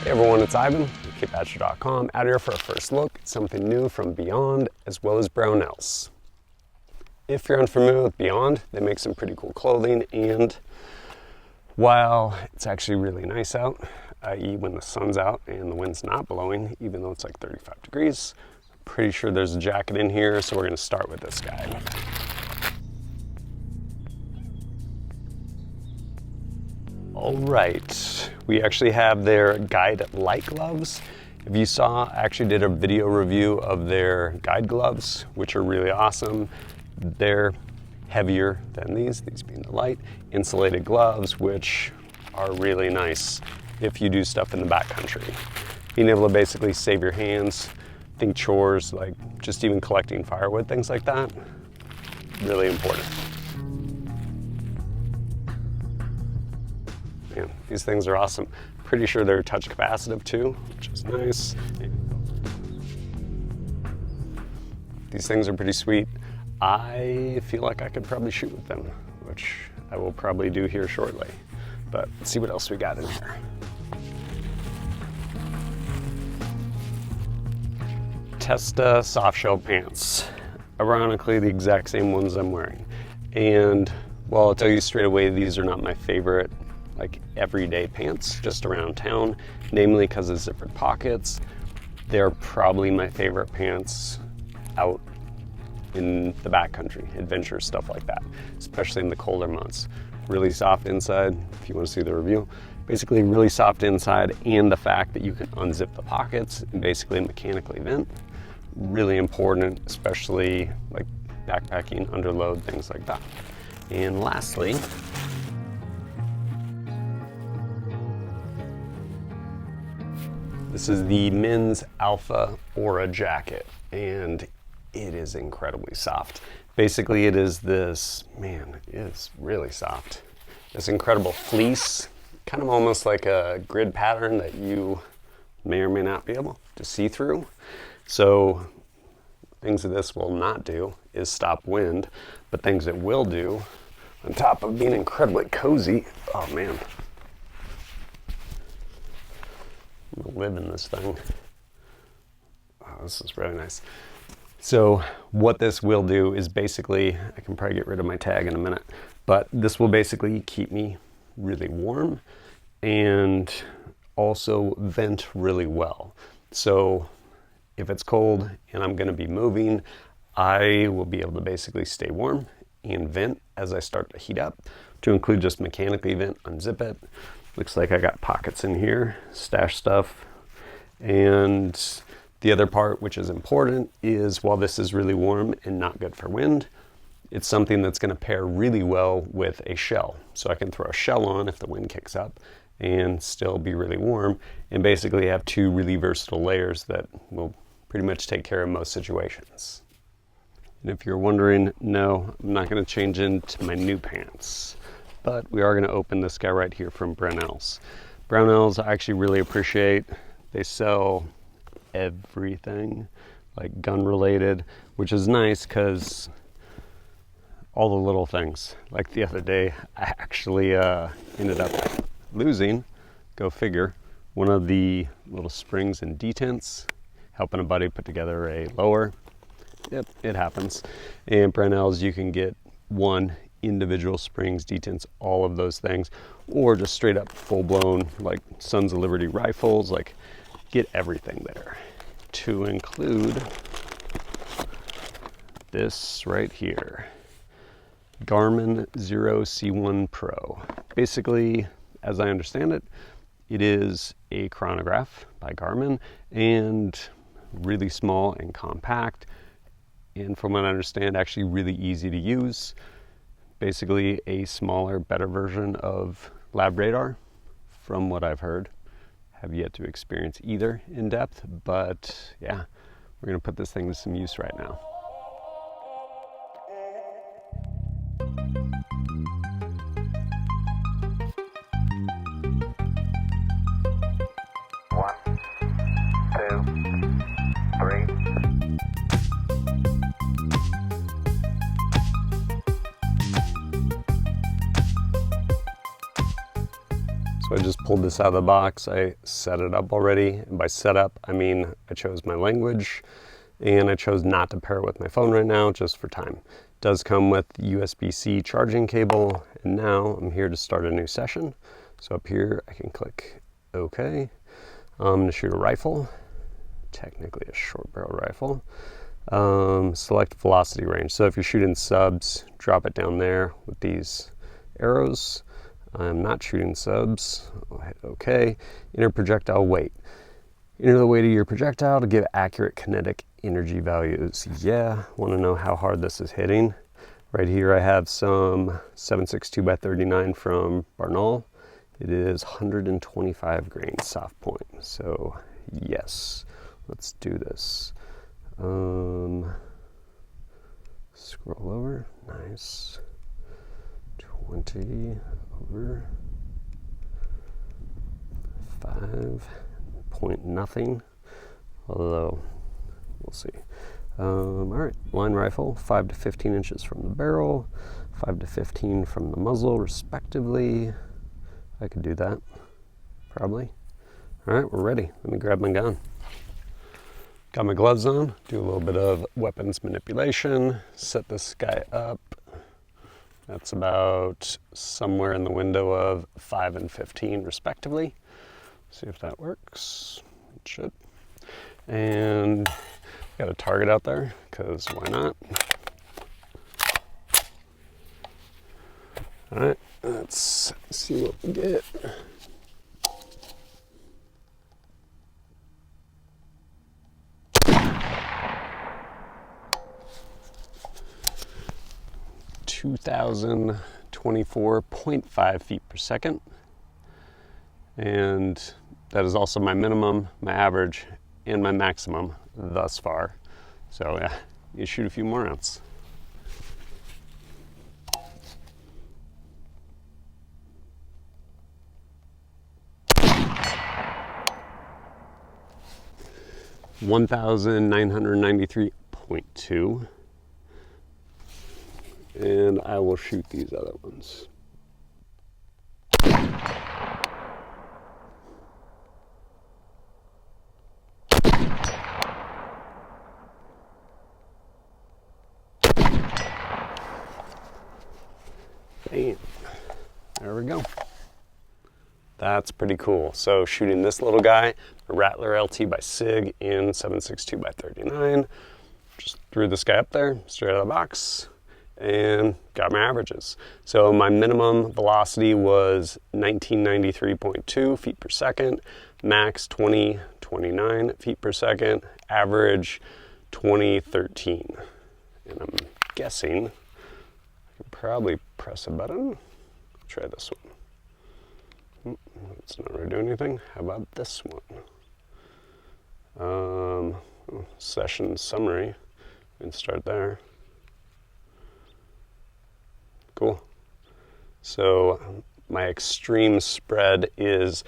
Hey everyone, it's Ivan, KeepAtcher.com, out here for a first look at something new from Beyond as well as Brownells. If you're unfamiliar with Beyond, they make some pretty cool clothing, and while it's actually really nice out, i.e. when the sun's out and the wind's not blowing, even though it's like 35 degrees, I'm pretty sure there's a jacket in here, so we're going to start with this guy. All right, we actually have their guide light gloves. If you saw, I actually did a video review of their guide gloves, which are really awesome. They're heavier than these being the light insulated gloves, which are really nice if you do stuff in the backcountry. Being able to basically save your hands, think chores, like just even collecting firewood, things like that, really important. Yeah, these things are awesome. Pretty sure they're touch capacitive too, which is nice. These things are pretty sweet. I feel like I could probably shoot with them, which I will probably do here shortly. But let's see what else we got in here. Testa softshell pants. Ironically, the exact same ones I'm wearing. And well, I'll tell you straight away, these are not my favorite like everyday pants just around town, namely because of zippered pockets. They're probably my favorite pants out in the backcountry, adventure, stuff like that, especially in the colder months. Really soft inside, if you want to see the review. Basically really soft inside, and the fact that you can unzip the pockets and basically mechanically vent. Really important, especially like backpacking, underload, things like that. And lastly, this is the men's Alpha Aura jacket, and it is incredibly soft. Basically, it is this, man, it's really soft. This incredible fleece, kind of almost like a grid pattern that you may or may not be able to see through. So things that this will not do is stop wind, but things it will do, on top of being incredibly cozy, oh man, I'm gonna live in this thing. Oh, this is really nice. So what this will do is basically, I can probably get rid of my tag in a minute, but this will basically keep me really warm and also vent really well. So if it's cold and I'm gonna be moving, I will be able to basically stay warm and vent as I start to heat up, to include just mechanically vent, unzip it. Looks like I got pockets in here, stash stuff. And the other part, which is important, is while this is really warm and not good for wind, it's something that's gonna pair really well with a shell. So I can throw a shell on if the wind kicks up and still be really warm, and basically have two really versatile layers that will pretty much take care of most situations. And if you're wondering, no, I'm not gonna change into my new pants, but we are gonna open this guy right here from Brownells. Brownells I actually really appreciate. They sell everything, like gun related, which is nice because all the little things. Like the other day, I actually ended up losing, go figure, one of the little springs and detents, helping a buddy put together a lower. Yep, it happens. And Brownells, you can get one individual springs, detents, all of those things, or just straight up full-blown like Sons of Liberty rifles, like get everything there, to include this right here, Garmin Xero C1 Pro. Basically, as I understand it, it is a chronograph by Garmin, and really small and compact, and from what I understand, actually really easy to use. Basically a smaller, better version of lab radar, from what I've heard. Have yet to experience either in depth, but yeah, we're gonna put this thing to some use right now. One, two, three. So I just pulled this out of the box. I set it up already. And by setup, I mean I chose my language and I chose not to pair it with my phone right now just for time. It does come with USB-C charging cable, and now I'm here to start a new session. So up here I can click OK. I'm going to shoot a rifle, technically a short barrel rifle. Select velocity range. So if you're shooting subs, drop it down there with these arrows. I'm not shooting subs. I'll hit OK. Enter projectile weight. Enter the weight of your projectile to give accurate kinetic energy values. Yeah, want to know how hard this is hitting. Right here I have some 762x39 from Brownells. It is 125 grain soft point. So yes, let's do this. Scroll over. Nice. 20 over 5 point nothing, although we'll see. All right, line rifle, 5 to 15 inches from the barrel, 5 to 15 from the muzzle respectively. I could do that, probably. All right, we're ready. Let me grab my gun. Got my gloves on, do a little bit of weapons manipulation, set this guy up. That's about somewhere in the window of 5 and 15 respectively. See if that works. It should. And got a target out there, because why not? All right, let's see what we get. (2,024.5 feet per second). And that is also my minimum, my average, and my maximum thus far. So yeah, you shoot a few more rounds. (1,993.2). And I will shoot these other ones. Bam. There we go. That's pretty cool. So shooting this little guy, a Rattler LT by Sig in 762x39. Just threw this guy up there, straight out of the box, and got my averages. So my minimum velocity was 1993.2 feet per second, max 2029 feet per second, average 2013. And I'm guessing I could probably press a button. Try this one. It's not really doing anything. How about this one? Session summary. We can start there. Cool. So my extreme spread is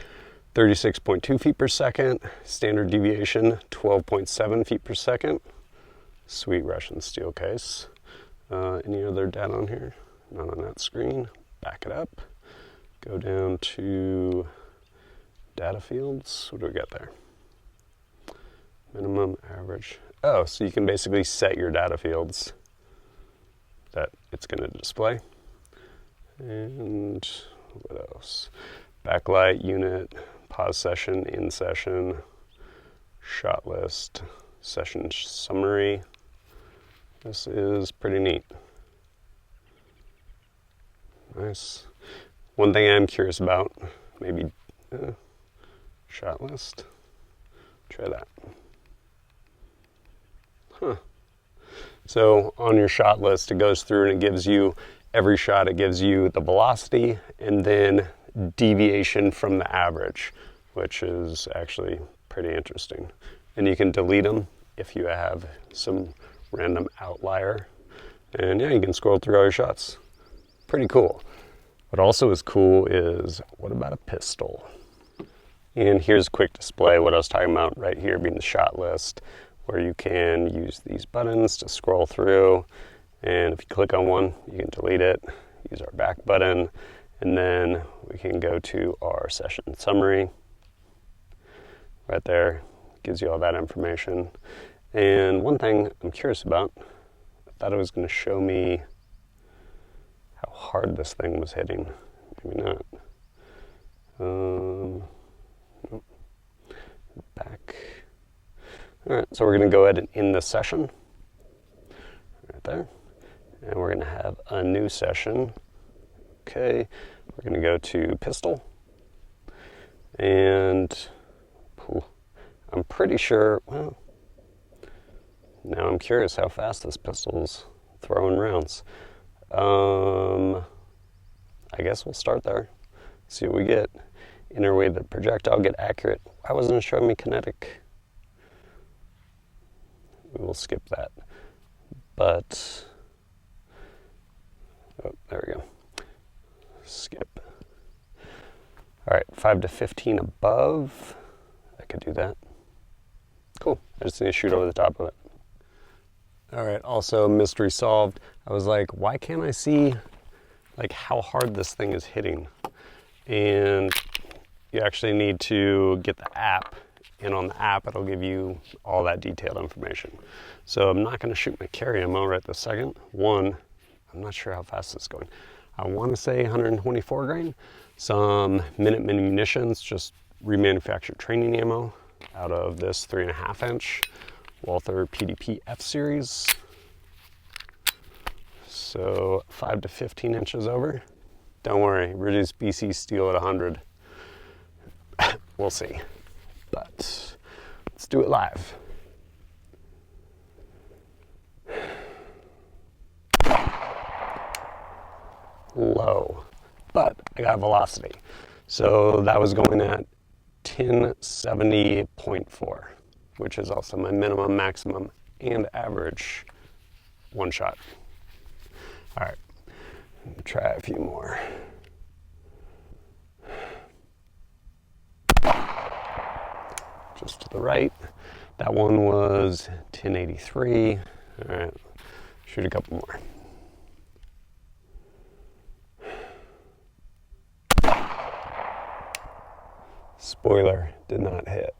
36.2 feet per second. Standard deviation 12.7 feet per second. Sweet Russian steel case. Any other data on here? Not on that screen. Back it up. Go down to data fields. What do we got there? Minimum, average. Oh, so you can basically set your data fields that it's going to display. And what else? Backlight, unit, pause session, in session, shot list, session summary. This is pretty neat. Nice. One thing I'm curious about, maybe shot list. Try that. Huh. So on your shot list, it goes through and it gives you every shot. It gives you the velocity and then deviation from the average, which is actually pretty interesting. And you can delete them if you have some random outlier. And yeah, you can scroll through all your shots. Pretty cool. What also is cool is, what about a pistol? And here's a quick display, what I was talking about right here being the shot list, where you can use these buttons to scroll through. And if you click on one, you can delete it. Use our back button. And then we can go to our session summary. Right there, gives you all that information. And one thing I'm curious about, I thought it was going to show me how hard this thing was hitting. Maybe not. Nope. Back. All right, so we're going to go ahead and end this session. Right there. And we're going to have a new session. Okay, we're going to go to pistol. And I'm pretty sure, well, now I'm curious how fast this pistol's throwing rounds. I guess we'll start there, see what we get. Enter way the projectile get accurate. Why wasn't it showing me kinetic? We will skip that. But, oh, there we go. Skip. All right, 5 to 15 above. I could do that. Cool, I just need to shoot over the top of it. All right, also mystery solved. I was like, why can't I see like how hard this thing is hitting? And you actually need to get the app, and on the app it'll give you all that detailed information. So I'm not going to shoot my carry ammo right this second. One, I'm not sure how fast it's going. I want to say 124 grain. Some Minuteman munitions, just remanufactured training ammo out of this 3.5 inch Walther PDP F-Series. So 5 to 15 inches over. Don't worry, reduced BC steel at 100. We'll see, but let's do it live. Low, but I got velocity. So that was going at 1070.4, which is also my minimum, maximum, and average one shot. All right, try a few more. Just to the right. That one was 1083. All right, shoot a couple more. Spoiler, did not hit.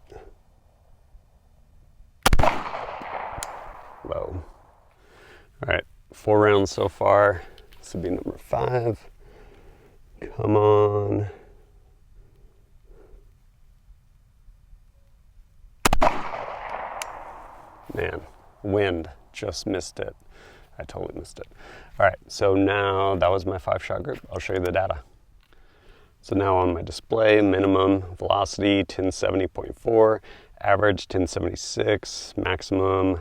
Low. All right, 4 rounds so far. This would be number 5. Come on. Man, wind, just missed it. I totally missed it. All right, so now that was my 5-shot group. I'll show you the data. So now on my display, minimum velocity 1070.4, average 1076, maximum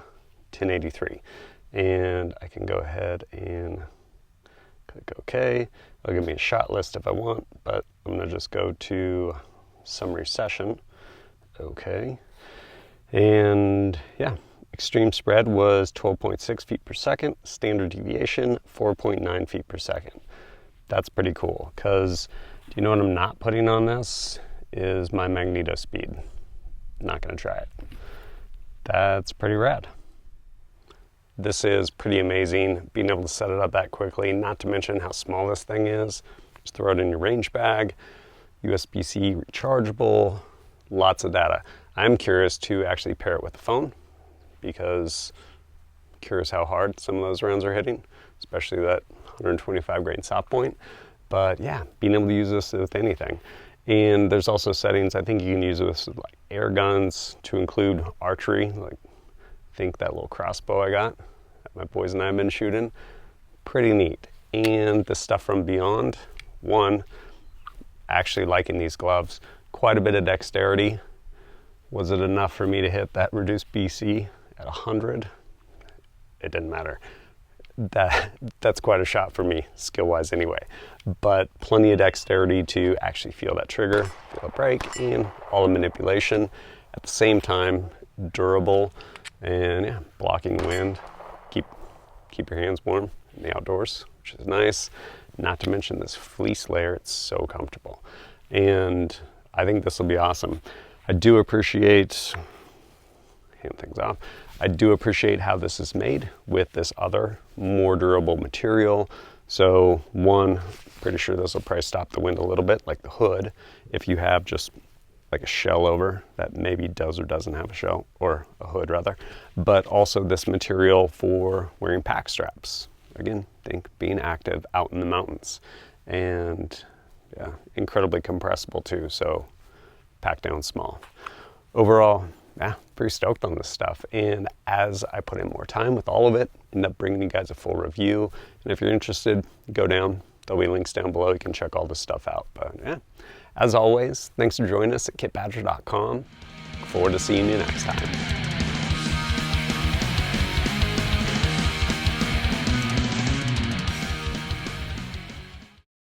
1083. And I can go ahead and click OK. It'll give me a shot list if I want, but I'm gonna just go to summary session. Okay. And yeah, extreme spread was 12.6 feet per second, standard deviation 4.9 feet per second. That's pretty cool, because do you know what I'm not putting on this? Is my magneto speed. Not gonna try it. That's pretty rad. This is pretty amazing, being able to set it up that quickly, not to mention how small this thing is. Just throw it in your range bag, USB-C rechargeable, lots of data. I'm curious to actually pair it with the phone, because I'm curious how hard some of those rounds are hitting, especially that 125 grain soft point. But yeah, being able to use this with anything. And there's also settings, I think you can use this with like air guns, to include archery, like I think that little crossbow I got that my boys and I have been shooting. Pretty neat. And the stuff from Beyond, one, actually liking these gloves. Quite a bit of dexterity. Was it enough for me to hit that reduced BC at 100? It didn't matter. That's quite a shot for me, skill-wise anyway. But plenty of dexterity to actually feel that trigger, feel a break, and all the manipulation. At the same time, durable, and yeah, blocking wind. Keep your hands warm in the outdoors, which is nice. Not to mention this fleece layer, it's so comfortable. And I think this will be awesome. I do appreciate, hand things off, I do appreciate how this is made with this other more durable material. So one, pretty sure this will probably stop the wind a little bit, like the hood, if you have just like a shell over that maybe does or doesn't have a shell, or a hood rather. But also this material for wearing pack straps. Again, think being active out in the mountains. And yeah, incredibly compressible too, so pack down small. Overall, yeah, pretty stoked on this stuff. And as I put in more time with all of it, end up bringing you guys a full review. And if you're interested, go down. There'll be links down below. You can check all this stuff out. But yeah, as always, thanks for joining us at kitbadger.com. Look forward to seeing you next time.